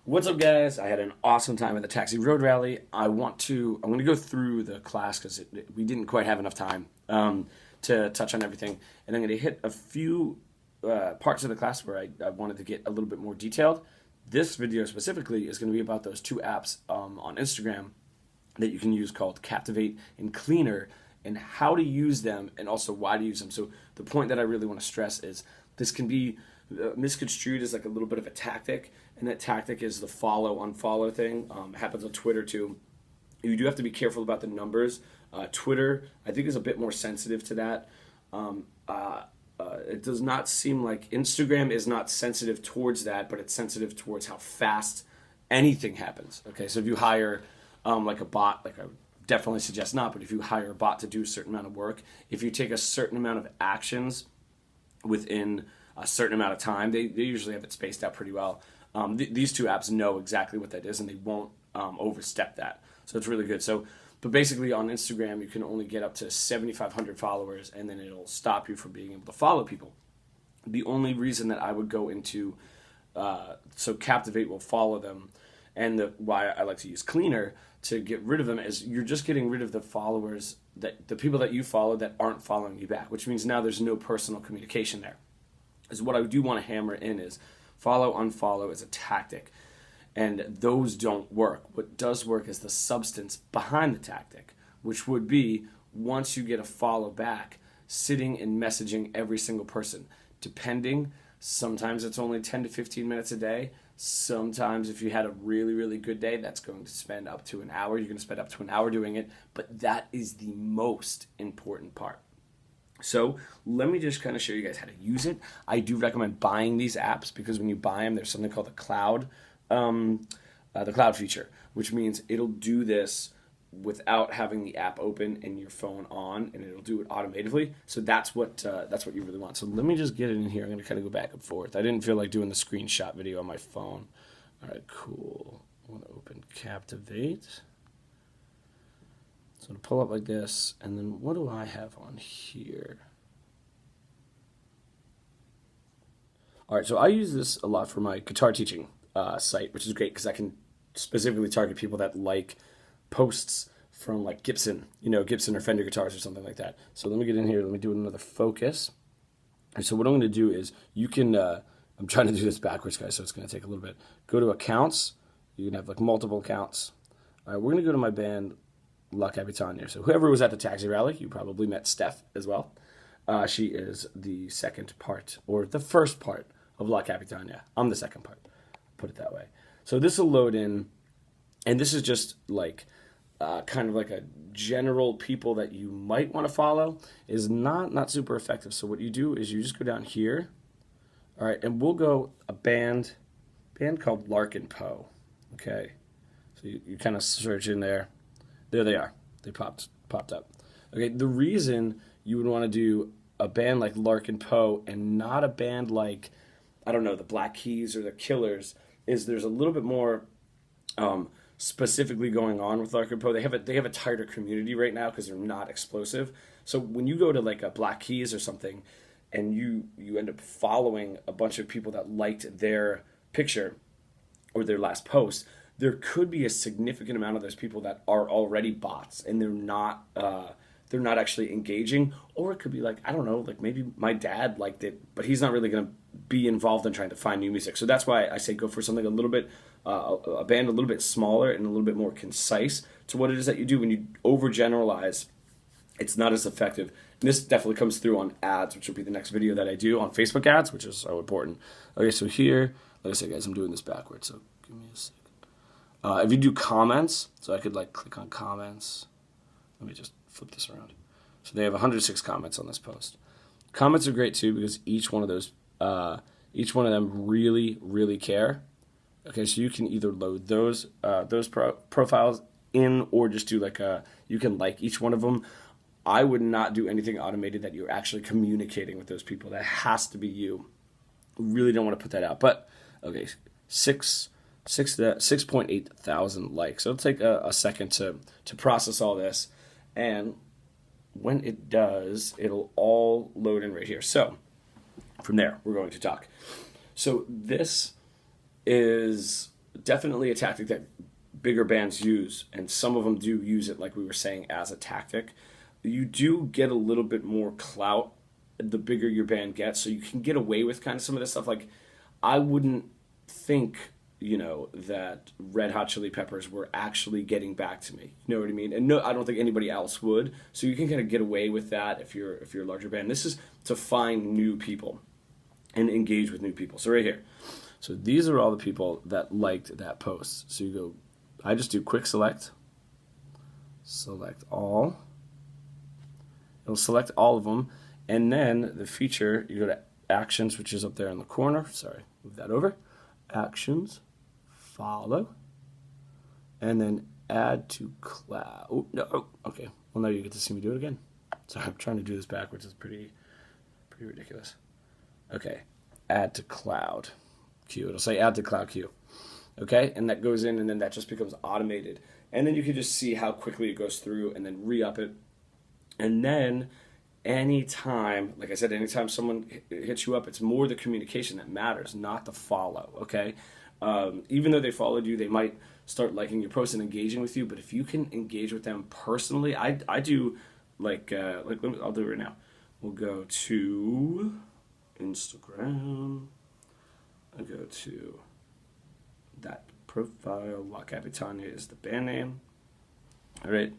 What's up, guys? I had an awesome time at the Taxi Road Rally. I'm going to go through the class because we didn't quite have enough time to touch on everything, and I'm going to hit a few parts of the class where I wanted to get a little bit more detailed. This video specifically is going to be about those two apps on Instagram that you can use called Captivate and Cleaner, and how to use them, and also why to use them. So the point that I really want to stress is this can be misconstrued as like a little bit of a tactic, and that tactic is the follow unfollow thing. It happens on Twitter too. You do have to be careful about the numbers. Twitter, I think, is a bit more sensitive to that. It does not seem like Instagram is not sensitive towards that, but it's sensitive towards how fast anything happens. Okay, so if you hire like a bot, like I would definitely suggest not, but if you hire a bot to do a certain amount of work, if you take a certain amount of actions within a certain amount of time, they usually have it spaced out pretty well. These two apps know exactly what that is, and they won't overstep that. So it's really good. But basically on Instagram, you can only get up to 7,500 followers, and then it'll stop you from being able to follow people. The only reason that I would go into, so Captivate will follow them, and why I like to use Cleaner to get rid of them is you're just getting rid of the followers, the people that you follow that aren't following you back, which means now there's no personal communication there. Is what I do want to hammer in is follow, unfollow is a tactic, and those don't work. What does work is the substance behind the tactic, which would be once you get a follow back, sitting and messaging every single person. Depending, sometimes it's only 10 to 15 minutes a day. Sometimes if you had a really, really good day, that's going to spend up to an hour. You're going to spend up to an hour doing it, but that is the most important part. So let me just kind of show you guys how to use it. I do recommend buying these apps because when you buy them, there's something called the cloud feature, which means it'll do this without having the app open and your phone on, and it'll do it automatically. So that's what you really want. So let me just get it in here. I'm going to kind of go back and forth. I didn't feel like doing the screenshot video on my phone. All right, cool. I want to open Captivate. So to pull up like this, and then what do I have on here? All right, so I use this a lot for my guitar teaching site, which is great because I can specifically target people that like posts from like Gibson or Fender guitars or something like that. So let me get in here. Let me do another focus. And so what I'm going to do is you can, I'm trying to do this backwards, guys, so it's going to take a little bit. Go to accounts. You can have like multiple accounts. All right, we're going to go to my band, La Capitania. So whoever was at the Taxi Rally, you probably met Steph as well. She is the second part, or the first part of La Capitania. I'm the second part, put it that way. So this will load in, and this is just like kind of like a general people that you might want to follow. Is not super effective. So what you do is you just go down here, all right, and we'll go a band called Larkin Poe. Okay, so you kind of search in there. There they are. They popped up. Okay, the reason you would want to do a band like Larkin Poe and not a band like, I don't know, the Black Keys or the Killers is there's a little bit more specifically going on with Larkin Poe. They have a tighter community right now because they're not explosive. So when you go to like a Black Keys or something and you end up following a bunch of people that liked their picture or their last post, there could be a significant amount of those people that are already bots and they're not actually engaging. Or it could be like, I don't know, like maybe my dad liked it, but he's not really going to be involved in trying to find new music. So that's why I say go for something a little bit, a band a little bit smaller and a little bit more concise to what it is that you do. When you overgeneralize, it's not as effective. And this definitely comes through on ads, which will be the next video that I do on Facebook ads, which is so important. Okay, so here, like I said, guys, I'm doing this backwards, so give me a second. If you do comments, so I could like click on comments. Let me just flip this around. So they have 106 comments on this post. Comments are great too because each one of them really, really care. Okay, so you can either load those profiles in or just do like you can like each one of them. I would not do anything automated that you're actually communicating with those people. That has to be you. Really don't want to put that out. But okay, 6.8 thousand likes. So it'll take a second to process all this, and when it does, it'll all load in right here. So from there, we're going to talk. So this is definitely a tactic that bigger bands use, and some of them do use it, like we were saying, as a tactic. You do get a little bit more clout the bigger your band gets, so you can get away with kind of some of this stuff. Like, I wouldn't think, that Red Hot Chili Peppers were actually getting back to me. You know what I mean? And no, I don't think anybody else would. So you can kind of get away with that if you're a larger band. This is to find new people and engage with new people. So right here. So these are all the people that liked that post. So you go, I just do quick select all. It'll select all of them. And then the feature, you go to actions, which is up there in the corner. Sorry, move that over. Actions, follow, and then add to cloud. Oh, no, okay. Well, now you get to see me do it again. Sorry, I'm trying to do this backwards. It's pretty ridiculous. Okay, add to cloud queue. It'll say add to cloud queue. Okay, and that goes in, and then that just becomes automated. And then you can just see how quickly it goes through, and then re-up it. And then anytime, like I said, anytime someone hits you up, it's more the communication that matters, not the follow, okay? Even though they followed you, they might start liking your post and engaging with you, but if you can engage with them personally, I do, I'll do it right now. We'll go to Instagram. I'll go to that profile. La Capitania is the band name. All right.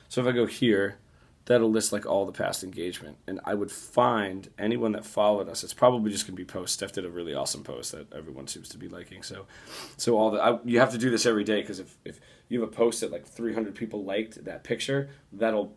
So if I go here, that'll list like all the past engagement, and I would find anyone that followed us. It's probably just gonna be posts. Steph did a really awesome post that everyone seems to be liking. So you have to do this every day, because if you have a post that like 300 people liked that picture, that'll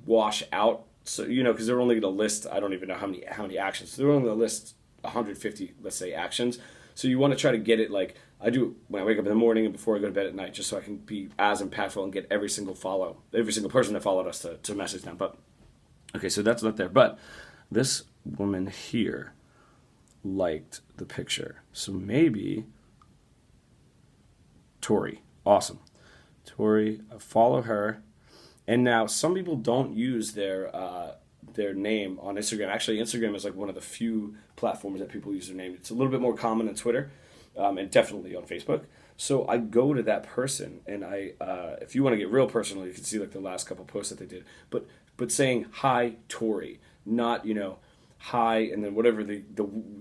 wash out. So because they're only gonna list, I don't even know how many actions. So they're only gonna list 150, let's say, actions. So you want to try to get it like I do when I wake up in the morning and before I go to bed at night, just so I can be as impactful and get every single person that followed us to message them. But okay, so that's not there. But this woman here liked the picture. So maybe Tori. Awesome. Tori, follow her. And now some people don't use their name on Instagram. Actually, Instagram is like one of the few platforms that people use their name. It's a little bit more common than Twitter, and definitely on Facebook. So I go to that person, and if you want to get real personal, you can see like the last couple posts that they did. But saying hi Tori, not hi and then whatever the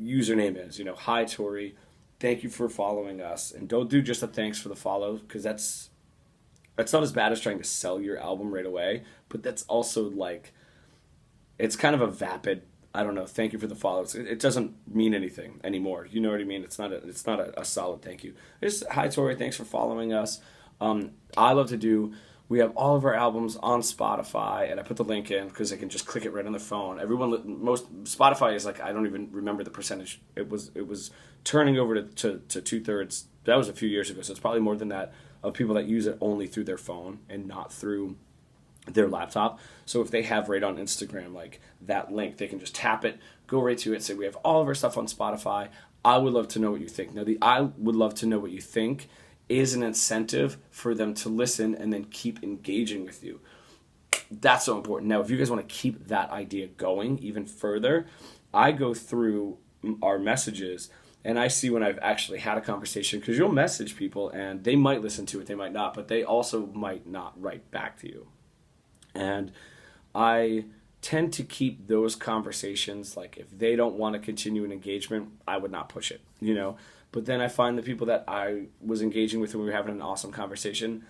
username is. Hi Tori, thank you for following us, and don't do just a thanks for the follow, because that's not as bad as trying to sell your album right away. But that's also like, it's kind of a vapid, I don't know, thank you for the follows. It doesn't mean anything anymore. You know what I mean? It's not a solid thank you. It's hi Tori, thanks for following us. I love to do, we have all of our albums on Spotify, and I put the link in because they can just click it right on their phone. Spotify is like, I don't even remember the percentage. It was turning over to 2/3. That was a few years ago, so it's probably more than that, of people that use it only through their phone and not through their laptop. So if they have right on Instagram like that link, they can just tap it, go right to it, say we have all of our stuff on Spotify. I would love to know what you think. Now, I would love to know what you think is an incentive for them to listen and then keep engaging with you. That's so important. Now, if you guys want to keep that idea going even further, I go through our messages and I see when I've actually had a conversation, because you'll message people and they might listen to it, they might not, but they also might not write back to you. And I tend to keep those conversations, like if they don't want to continue an engagement, I would not push it, But then I find the people that I was engaging with and we were having an awesome conversation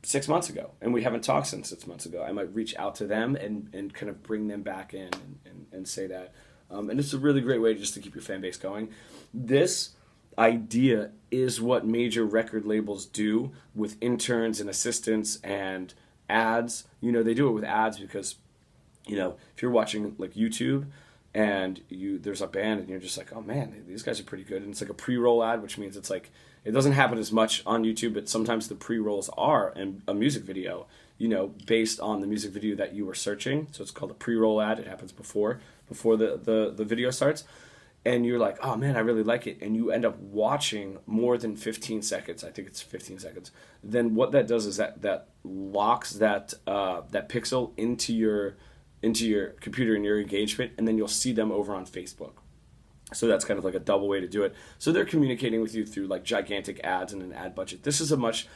6 months ago, and we haven't talked since 6 months ago. I might reach out to them and kind of bring them back in and say that. And it's a really great way just to keep your fan base going. This idea is what major record labels do with interns and assistants and ads. They do it with ads because, if you're watching like YouTube and there's a band and you're just like, oh man, these guys are pretty good. And it's like a pre-roll ad, which means it's like, it doesn't happen as much on YouTube, but sometimes the pre-rolls are in a music video, based on the music video that you were searching. So it's called a pre-roll ad. It happens before the video starts. And you're like, oh man, I really like it. And you end up watching more than 15 seconds. I think it's 15 seconds. Then what that does is that locks that pixel into your computer and your engagement, and then you'll see them over on Facebook. So that's kind of like a double way to do it. So they're communicating with you through like gigantic ads and an ad budget. This is a much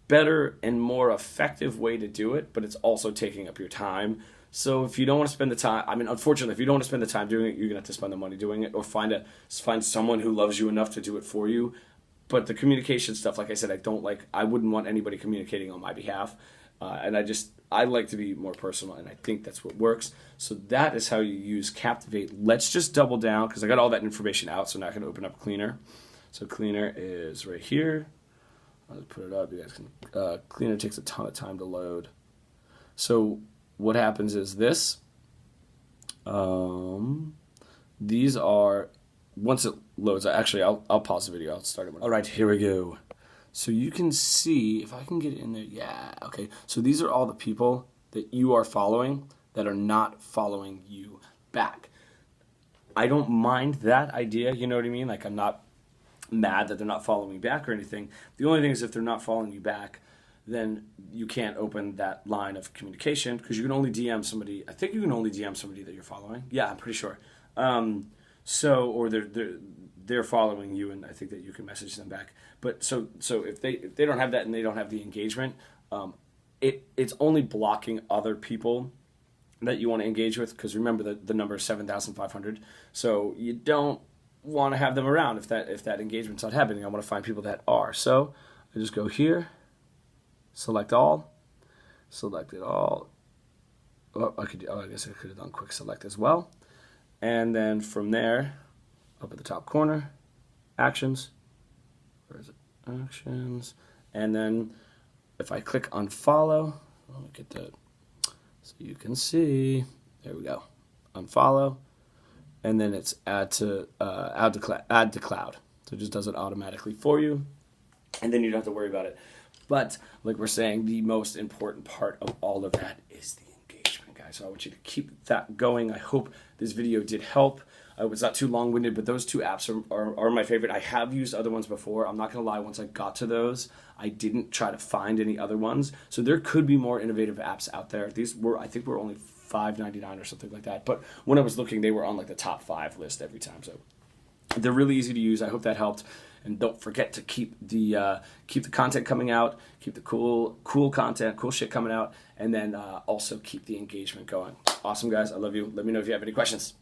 better and more effective way to do it, but it's also taking up your time. So if you don't want to spend the time, I mean, unfortunately, if you don't want to spend the time doing it, you're gonna have to spend the money doing it, or find someone who loves you enough to do it for you. But the communication stuff, like I said, I wouldn't want anybody communicating on my behalf, and I like to be more personal, and I think that's what works. So that is how you use Captivate. Let's just double down because I got all that information out. So now I can open up Cleaner. So Cleaner is right here. I'll just put it up. You guys can. Cleaner takes a ton of time to load. So what happens is this. These are, once it loads. Actually, I'll pause the video. I'll start it. All right, here we go. So you can see, if I can get in there, yeah, okay. So these are all the people that you are following that are not following you back. I don't mind that idea, you know what I mean? Like, I'm not mad that they're not following me back or anything. The only thing is, if they're not following you back, then you can't open that line of communication, because you can only DM somebody. I think you can only DM somebody that you're following. Yeah, I'm pretty sure. Or they're following you, and I think that you can message them back. But so if they don't have that and they don't have the engagement, it's only blocking other people that you want to engage with, because remember the number is 7,500. So you don't want to have them around if that engagement's not happening. I want to find people that are. So I just go here, select all, select it all. Oh, I guess I could have done quick select as well. And then from there, up at the top corner, actions. Where is it? Actions. And then if I click unfollow, let me get that so you can see. There we go. Unfollow. And then it's add to cloud. So it just does it automatically for you. And then you don't have to worry about it. But like we're saying, the most important part of all of that is the engagement, guys. So I want you to keep that going. I hope this video did help. It was not too long-winded, but those two apps are my favorite. I have used other ones before. I'm not going to lie, once I got to those, I didn't try to find any other ones. So there could be more innovative apps out there. These were, I think, were only $5.99 or something like that. But when I was looking, they were on like the top 5 list every time. So they're really easy to use. I hope that helped. And don't forget to keep the content coming out, keep the cool content, cool shit coming out, and then also keep the engagement going. Awesome, guys. I love you. Let me know if you have any questions.